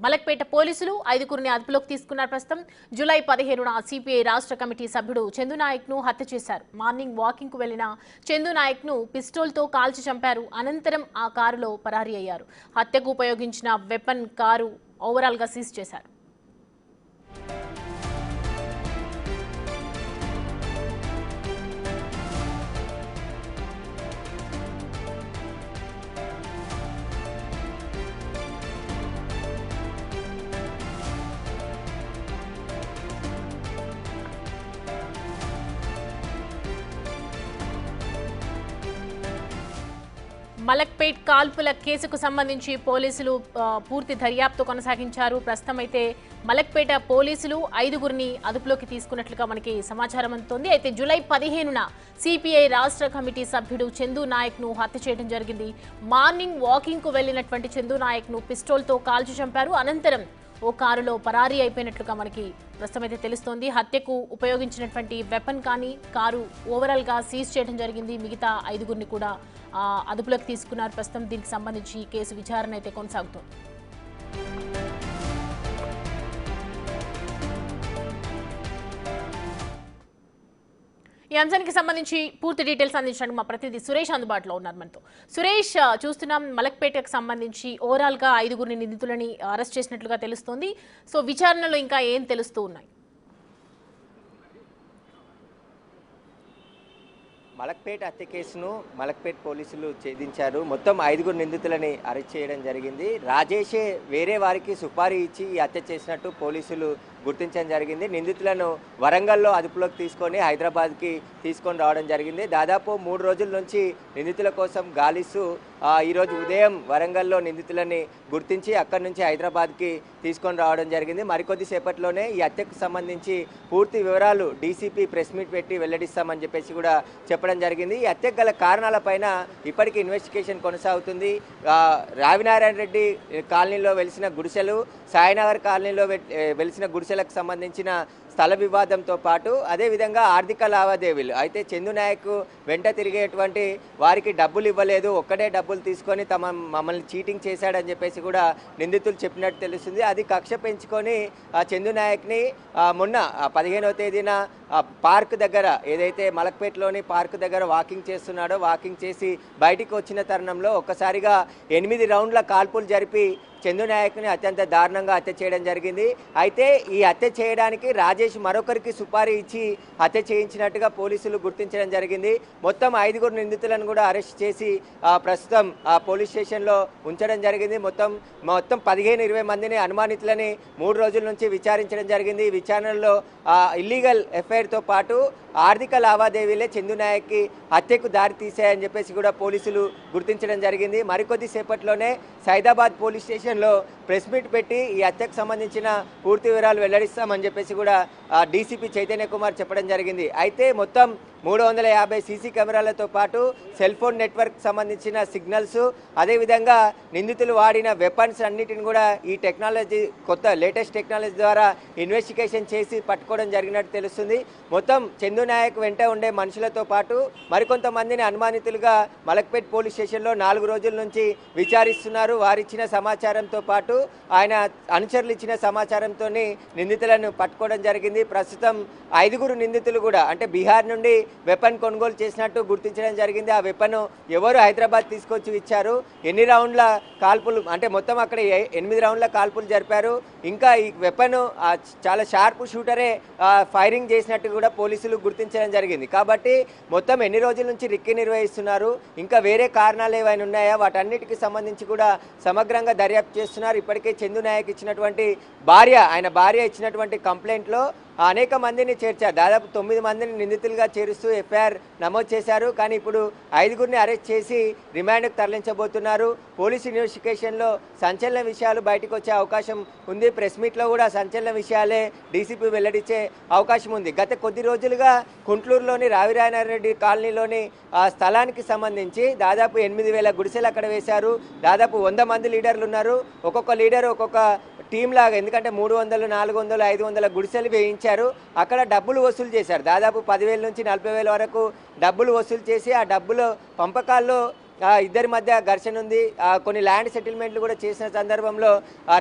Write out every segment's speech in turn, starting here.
మలక్పేట పోలీసులు ఐదుగురిని అదుపులోకి తీసుకున్నారు. ప్రస్తుతం జూలై 15న సిపిఐ రాష్ట్ర కమిటీ సభ్యుడు చందునాయక్ ను హత్య చేశారు. మార్నింగ్ వాకింగ్ కు వెళ్లిన చందునాయక్ ను పిస్టోల్తో కాల్చి చంపారు. అనంతరం ఆ కారులో పరారీ అయ్యారు. హత్యకు ఉపయోగించిన వెపన్ కారు ఓవరాల్ గా సీజ్ చేశారు. మలక్పేట్ కాల్పుల కేసుకు సంబంధించి పోలీసులు పూర్తి దర్యాప్తు కొనసాగించారు. ప్రస్తుతం అయితే మలక్పేట పోలీసులు ఐదుగురిని అదుపులోకి తీసుకున్నట్లుగా మనకి సమాచారం అందుతోంది. అయితే జూలై 15న సిపిఐ రాష్ట్ర కమిటీ సభ్యుడు చందు నాయక్ ను హత్య చేయడం జరిగింది. మార్నింగ్ వాకింగ్ కు వెళ్లినటువంటి చందు నాయక్ ను పిస్టోల్తో కాల్చి చంపారు. అనంతరం ఓ కారులో పరారీ అయిపోయినట్లుగా మనకి ప్రస్తుతం అయితే తెలుస్తోంది. హత్యకు ఉపయోగించినటువంటి వెపన్ కానీ కారు ఓవరాల్ గా సీజ్ చేయడం జరిగింది. మిగతా ఐదుగురిని కూడా అదుపులోకి తీసుకున్నారు. ప్రస్తుతం దీనికి సంబంధించి కేసు విచారణ అయితే కొనసాగుతోంది. ఈ అంశానికి సంబంధించి పూర్తి డీటెయిల్స్ అందించడానికి మా ప్రతినిధి సురేష్ అందుబాటులో ఉన్నారు మనతో. సురేష్, చూస్తున్నాం మలక్పేటకు సంబంధించి ఓవరాల్ గా ఐదుగురిని నిందితులని అరెస్ట్ చేసినట్లుగా తెలుస్తోంది. సో విచారణలో ఇంకా ఏం తెలుస్తూ ఉన్నాయి? మలక్పేట హత్య కేసును మలక్పేట పోలీసులు ఛేదించారు. మొత్తం ఐదుగురు నిందితులని అరెస్ట్ చేయడం జరిగింది. రాజేషే వేరే వారికి సుపారీ ఇచ్చి ఈ హత్య చేసినట్టు పోలీసులు గుర్తించడం జరిగింది. నిందితులను వరంగల్లో అదుపులోకి తీసుకొని హైదరాబాద్కి తీసుకొని రావడం జరిగింది. దాదాపు 3 రోజుల నుంచి నిందితుల కోసం గాలిస్తూ ఈరోజు ఉదయం వరంగల్లో నిందితులని గుర్తించి అక్కడి నుంచి హైదరాబాద్కి తీసుకొని రావడం జరిగింది. మరికొద్ది సేపట్లోనే ఈ హత్యకు సంబంధించి పూర్తి వివరాలు డీసీపీ ప్రెస్ మీట్ పెట్టి వెల్లడిస్తామని చెప్పేసి కూడా చెప్పడం జరిగింది. ఈ హత్యకు గల కారణాలపైన ఇప్పటికీ ఇన్వెస్టిగేషన్ కొనసాగుతుంది. రావినారాయణ రెడ్డి కాలనీలో వెలిసిన గుడిసెలు, సాయినగర్ కాలనీలో వెలిసిన గుడిసెలకు సంబంధించిన స్థల వివాదంతో పాటు అదేవిధంగా ఆర్థిక లావాదేవీలు అయితే చందు నాయక్ వెంట తిరిగేటువంటి వారికి డబ్బులు ఇవ్వలేదు, ఒక్కడే డబ్బులు తీసుకొని మమ్మల్ని చీటింగ్ చేశాడని చెప్పేసి కూడా నిందితులు చెప్పినట్టు తెలుస్తుంది. అది కక్ష పెంచుకొని ఆ చందు నాయక్ని మొన్న 15వ తేదీన పార్క్ దగ్గర ఏదైతే మలక్పేటలోని పార్క్ దగ్గర వాకింగ్ చేస్తున్నాడో వాకింగ్ చేసి బయటికి వచ్చిన తరుణంలో ఒక్కసారిగా 8 రౌండ్ల కాల్పులు జరిపి చందు నాయక్ని అత్యంత దారుణంగా హత్య చేయడం జరిగింది. అయితే ఈ హత్య చేయడానికి రాజేష్ మరొకరికి సుపారీ ఇచ్చి హత్య చేయించినట్టుగా పోలీసులు గుర్తించడం జరిగింది. మొత్తం 5 నిందితులను కూడా అరెస్ట్ చేసి ప్రస్తుతం పోలీస్ స్టేషన్లో ఉంచడం జరిగింది. మొత్తం 15-20 మందిని అనుమానితులని 3 రోజుల నుంచి విచారించడం జరిగింది. ఈ విచారణలో ఇల్లీగల్ ఎఫ్ఐఆర్తో పాటు ఆర్థిక లావాదేవీలే చందు నాయక్కి హత్యకు దారి తీశాయని చెప్పేసి కూడా పోలీసులు గుర్తించడం జరిగింది. మరికొద్ది సేపట్లోనే సైదాబాద్ పోలీస్ స్టేషన్లో ప్రెస్ మీట్ పెట్టి ఈ హత్యకు సంబంధించిన పూర్తి వివరాలు వెల్లడిస్తామని చెప్పేసి కూడా డీసీపీ చైతన్య కుమార్ చెప్పడం జరిగింది. అయితే మొత్తం 350 సీసీ కెమెరాలతో పాటు సెల్ ఫోన్ నెట్వర్క్ సంబంధించిన సిగ్నల్స్, అదేవిధంగా నిందితులు వాడిన వెపన్స్ అన్నిటిని కూడా ఈ టెక్నాలజీ కొత్త లేటెస్ట్ టెక్నాలజీ ద్వారా ఇన్వెస్టిగేషన్ చేసి పట్టుకోవడం జరిగినట్టు తెలుస్తుంది. మొత్తం చందు నాయక్ వెంట ఉండే మనుషులతో పాటు మరికొంతమందిని అనుమానితులుగా మలక్పేట్ పోలీస్ స్టేషన్లో 4 రోజుల నుంచి విచారిస్తున్నారు. వారిచ్చిన సమాచారంతో పాటు ఆయన అనుచరులు ఇచ్చిన సమాచారంతో నిందితులను పట్టుకోవడం జరిగింది. ప్రస్తుతం 5 నిందితులు కూడా అంటే బీహార్ నుండి వెపన్ కొనుగోలు చేసినట్టు గుర్తించడం జరిగింది. ఆ వెపన్ ఎవరు హైదరాబాద్ తీసుకొచ్చి ఇచ్చారు, ఎన్ని రౌండ్ల కాల్పులు అంటే మొత్తం అక్కడ 8 రౌండ్ల కాల్పులు జరిపారు. ఇంకా ఈ వెపన్ చాలా షార్ప్ షూటరే ఫైరింగ్ చేసినట్టు కూడా పోలీసులు గుర్తించడం జరిగింది. కాబట్టి మొత్తం ఎన్ని రోజుల నుంచి రిక్కి నిర్వహిస్తున్నారు, ఇంకా వేరే కారణాలు ఏవైనా ఉన్నాయా, వాటన్నిటికి సంబంధించి కూడా సమగ్రంగా దర్యాప్తు చేస్తున్నారు. ఇప్పటికే చందు నాయక్ ఇచ్చినటువంటి ఆయన భార్య ఇచ్చినటువంటి కంప్లైంట్లో అనేక మందిని చేర్చారు. దాదాపు 9 మందిని నిందితులుగా చేరుస్తూ ఎఫ్ఐఆర్ నమోదు చేశారు. కానీ ఇప్పుడు 5 అరెస్ట్ చేసి రిమాండ్కు తరలించబోతున్నారు. పోలీసు ఇన్వెస్టిగేషన్లో సంచలన విషయాలు బయటకు వచ్చే అవకాశం ఉంది. ప్రెస్ మీట్లో కూడా సంచలన విషయాలే డీసీపీ వెల్లడించే అవకాశం ఉంది. గత కొద్ది రోజులుగా కుంట్లూరులోని రావినారాయణ కాలనీలోని స్థలానికి సంబంధించి దాదాపు 8,000 గుడిసెలు అక్కడ వేశారు. దాదాపు 100 మంది లీడర్లు ఉన్నారు. ఒక్కొక్క లీడర్ ఒక్కొక్క టీం లాగా, ఎందుకంటే 300, 400, 500 గుడిసెలు వేయించారు. అక్కడ డబ్బులు వసూలు చేశారు. దాదాపు 10,000 నుంచి 40,000 వరకు డబ్బులు వసూలు చేసి ఆ డబ్బులు పంపకాల్లో ఇద్దరి మధ్య ఘర్షణ ఉంది. కొన్ని ల్యాండ్ సెటిల్మెంట్లు కూడా చేసిన సందర్భంలో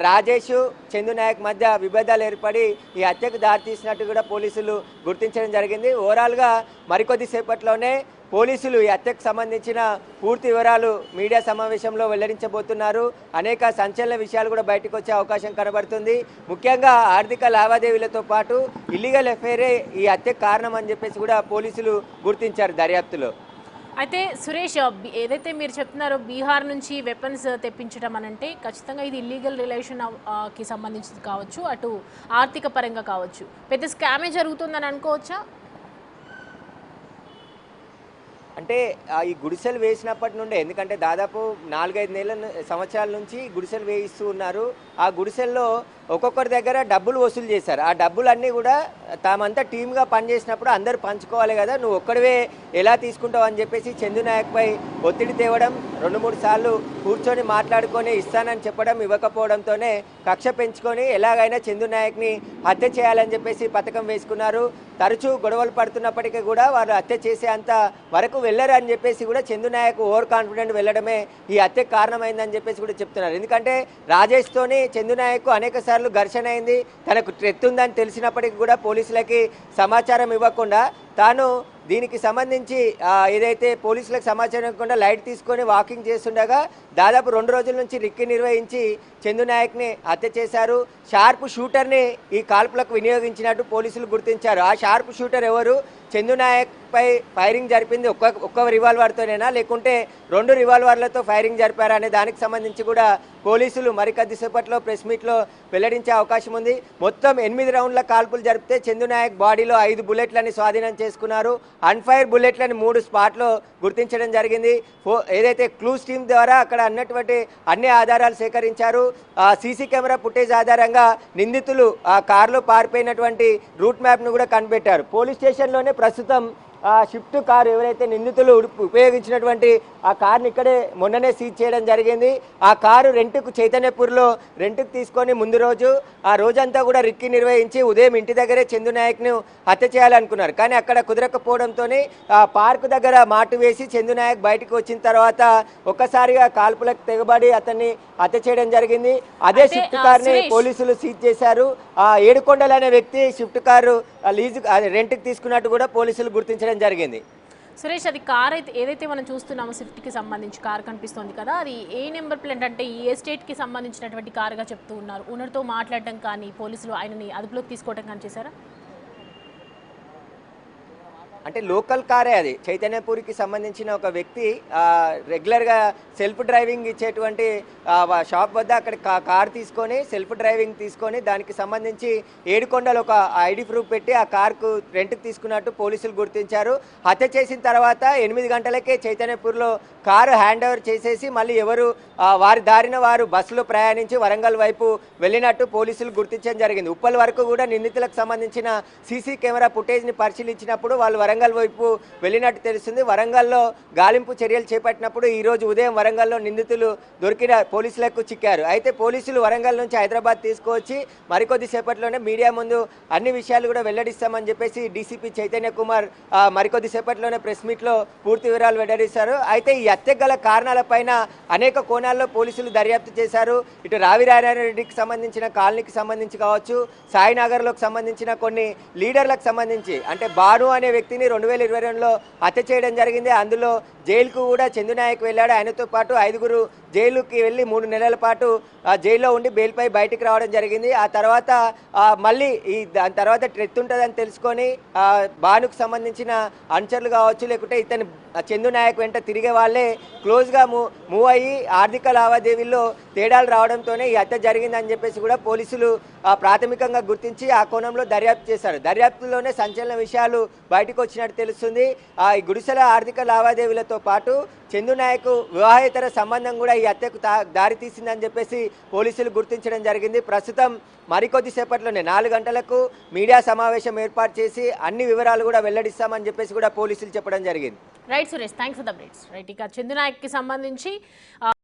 రాజేష్ చందు నాయక్ మధ్య విభేదాలు ఏర్పడి ఈ హత్యకు దారితీసినట్టు కూడా పోలీసులు గుర్తించడం జరిగింది. ఓవరాల్గా మరికొద్ది సేపట్లోనే పోలీసులు ఈ హత్యకు సంబంధించిన పూర్తి వివరాలు మీడియా సమావేశంలో వెల్లడించబోతున్నారు. అనేక సంచలన విషయాలు కూడా బయటకు వచ్చే అవకాశం కనబడుతుంది. ముఖ్యంగా ఆర్థిక లావాదేవీలతో పాటు ఇల్లీగల్ ఎఫైరే ఈ హత్యకు కారణం అని చెప్పేసి కూడా పోలీసులు గుర్తించారు దర్యాప్తులో. అయితే సురేష్, ఏదైతే మీరు చెప్తున్నారో బీహార్ నుంచి వెపన్స్ తెప్పించడం అనంటే ఖచ్చితంగా ఇది ఇల్లీగల్ కి సంబంధించింది కావచ్చు, అటు ఆర్థిక పరంగా కావచ్చు, పెద్ద స్కామే జరుగుతుందని అనుకోవచ్చా? అంటే ఈ గుడిసెలు వేసినప్పటి నుండే, ఎందుకంటే దాదాపు 4-5 సంవత్సరాల నుంచి గుడిసెలు వేయిస్తూ ఉన్నారు. ఆ గుడిసెల్లో ఒక్కొక్కరి దగ్గర డబ్బులు వసూలు చేశారు. ఆ డబ్బులన్నీ కూడా తామంతా టీమ్గా పనిచేసినప్పుడు అందరూ పంచుకోవాలి కదా, నువ్వు ఒక్కడివే ఎలా తీసుకుంటావు అని చెప్పేసి చందు నాయక్పై ఒత్తిడి తేవడం, 2-3 సార్లు కూర్చొని మాట్లాడుకొని ఇస్తానని చెప్పడం, ఇవ్వకపోవడంతోనే కక్ష పెంచుకొని ఎలాగైనా చందు నాయక్ని హత్య చేయాలని చెప్పేసి పథకం వేసుకున్నారు. తరచూ గొడవలు పడుతున్నప్పటికీ కూడా వారు హత్య చేసే అంత వరకు వెళ్ళరు అని చెప్పేసి కూడా చందు నాయక్ ఓవర్ కాన్ఫిడెంట్ వెళ్ళడమే ఈ హత్యకు కారణమైందని చెప్పేసి కూడా చెప్తున్నారు. ఎందుకంటే రాజేష్తోని చందు నాయక్ అనేక సార్లు ఘర్షణ అయింది. తనకు థ్రెట్ ఉందని తెలిసినప్పటికీ కూడా పోలీసులకి సమాచారం ఇవ్వకుండా తాను దీనికి సంబంధించి ఏదైతే పోలీసులకు సమాచారం ఇవ్వకుండా లైట్ తీసుకొని వాకింగ్ చేస్తుండగా దాదాపు 2 రోజుల నుంచి రిక్కి నిర్వహించి చందు నాయక్ని హత్య చేశారు. షార్ప్ షూటర్ని ఈ కాల్పులకు వినియోగించినట్టు పోలీసులు గుర్తించారు. ఆ షార్ప్ షూటర్ ఎవరు, చందు నాయక్ పై ఫైరింగ్ జరిపింది ఒక్క రివాల్వర్తోనేనా, లేకుంటే 2 రివాల్వర్లతో ఫైరింగ్ జరిపారా అనే దానికి సంబంధించి కూడా పోలీసులు మరికొద్దిసేపట్లో ప్రెస్ మీట్లో వెల్లడించే అవకాశం ఉంది. మొత్తం 8 రౌండ్ల కాల్పులు జరిపితే చందు నాయక్ బాడీలో 5 బుల్లెట్లని స్వాధీనం చేసుకున్నారు. అన్ఫైర్ బుల్లెట్లని 3 స్పాట్లో గుర్తించడం జరిగింది. ఏదైతే క్లూస్ టీమ్ ద్వారా అక్కడ అన్నటువంటి అన్ని ఆధారాలు సేకరించారు. సీసీ కెమెరా ఫుటేజ్ ఆధారంగా నిందితులు ఆ కారులో పారిపోయినటువంటి రూట్ మ్యాప్ను కూడా కనిపెట్టారు. పోలీస్ స్టేషన్లోనే ప్రస్తుతం షిఫ్ట్ కారు ఎవరైతే నిందితులు ఉపయోగించినటువంటి ఆ కార్ని ఇక్కడే మొన్ననే సీజ్ చేయడం జరిగింది. ఆ కారు రెంట్కు చైతన్యపూర్లో రెంట్కు తీసుకొని ముందు రోజు ఆ రోజంతా కూడా రిక్కి నిర్వహించి ఉదయం ఇంటి దగ్గరే చందు నాయక్ను హత్య చేయాలనుకున్నారు. కానీ అక్కడ కుదరకపోవడంతో ఆ పార్కు దగ్గర మాటు వేసి చందు నాయక్ బయటకు వచ్చిన తర్వాత ఒక్కసారిగా కాల్పులకు తెగబడి అతన్ని హత్య చేయడం జరిగింది. అదే షిఫ్ట్ కార్ని పోలీసులు సీజ్ చేశారు. ఏడుకొండలు అనే వ్యక్తి షిఫ్ట్ కారు లీజు రెంట్కి తీసుకున్నట్టు కూడా పోలీసులు గుర్తించడం జరిగింది. సురేష్, అది కార్ అయితే ఏదైతే మనం చూస్తున్నామో స్విఫ్ట్కి సంబంధించి కార్ కనిపిస్తుంది కదా, అది ఏ నెంబర్ ప్లేట్ అంటే ఈ ఎస్టేట్కి సంబంధించినటువంటి కారుగా చెప్తూ ఉన్నారు. ఓనర్తో మాట్లాడడం కానీ పోలీసులు ఆయనని అదుపులోకి తీసుకోవడం కానీ చేశారా? అంటే లోకల్ కారే అది. చైతన్యపూరికి సంబంధించిన ఒక వ్యక్తి రెగ్యులర్గా సెల్ఫ్ డ్రైవింగ్ ఇచ్చేటువంటి షాప్ వద్ద అక్కడ కార్ తీసుకొని సెల్ఫ్ డ్రైవింగ్ తీసుకొని దానికి సంబంధించి ఏడుకొండలు ఒక ఐడి ప్రూఫ్ పెట్టి ఆ కార్కు రెంట్కి తీసుకున్నట్టు పోలీసులు గుర్తించారు. హత్య చేసిన తర్వాత 8 గంటలకే చైతన్యపూర్లో కారు హ్యాండ్ ఓవర్ చేసేసి మళ్ళీ ఎవరు వారి దారిన వారు బస్సులో ప్రయాణించి వరంగల్ వైపు వెళ్ళినట్టు పోలీసులు గుర్తించడం జరిగింది. ఉప్పల్ వరకు కూడా నిందితులకు సంబంధించిన సీసీ కెమెరా ఫుటేజ్ని పరిశీలించినప్పుడు వాళ్ళు వరంగల్ వైపు వెళ్ళినట్టు తెలుస్తుంది. వరంగల్లో గాలింపు చర్యలు చేపట్టినప్పుడు ఈరోజు ఉదయం వరంగల్లో నిందితులు దొరికిన పోలీసులకు చిక్కారు. అయితే పోలీసులు వరంగల్ నుంచి హైదరాబాద్ తీసుకువచ్చి మరికొద్ది సేపట్లోనే మీడియా ముందు అన్ని విషయాలు కూడా వెల్లడిస్తామని చెప్పేసి డీసీపీ చైతన్య కుమార్ మరికొద్ది సేపట్లోనే ప్రెస్ మీట్లో పూర్తి వివరాలు వెల్లడిస్తారు. అయితే ఈ హత్యకు గల కారణాలపైన అనేక కోణాల్లో పోలీసులు దర్యాప్తు చేశారు. ఇటు రావినారాయణరెడ్డికి సంబంధించిన కాలనీకి సంబంధించి కావచ్చు, సాయినగర్లోకి సంబంధించిన కొన్ని లీడర్లకు సంబంధించి, అంటే బాను అనే వ్యక్తిని 2022లో హత్య చేయడం జరిగింది. అందులో జైలుకు కూడా చందు నాయక్ వెళ్ళాడు. ఆయనతో పాటు 5గురు జైలుకి వెళ్ళి 3 నెలల పాటు జైల్లో ఉండి బెయిల్పై బయటికి రావడం జరిగింది. ఆ తర్వాత మళ్ళీ దాని తర్వాత ట్రెత్ ఉంటుందని తెలుసుకొని బానుకు సంబంధించిన అనుచరులు కావచ్చు, లేకుంటే ఇతని చందు నాయక్ వెంట తిరిగే వాళ్ళే క్లోజ్గా మూవ్ అయ్యి ఆర్థిక లావాదేవీల్లో తేడాలు రావడంతోనే ఈ హత్య జరిగిందని చెప్పేసి కూడా పోలీసులు ప్రాథమికంగా గుర్తించి ఆ కోణంలో దర్యాప్తు చేశారు. దర్యాప్తులోనే సంచలన విషయాలు బయటకు వచ్చినట్టు తెలుస్తుంది. ఈ గుడిసెల ఆర్థిక లావాదేవీలతో పాటు చందు నాయక్ వివాహేతర సంబంధం కూడా ఈ హత్యకు దారి తీసిందని చెప్పేసి పోలీసులు గుర్తించడం జరిగింది. ప్రస్తుతం మరికొద్ది సేపట్లోనే 4 గంటలకు మీడియా సమావేశం ఏర్పాటు చేసి అన్ని వివరాలు కూడా వెల్లడిస్తామని చెప్పేసి కూడా పోలీసులు చెప్పడం జరిగింది. Right Suresh, thanks for the updates. Right, ఇక చందు నాయక్కి సంబంధించి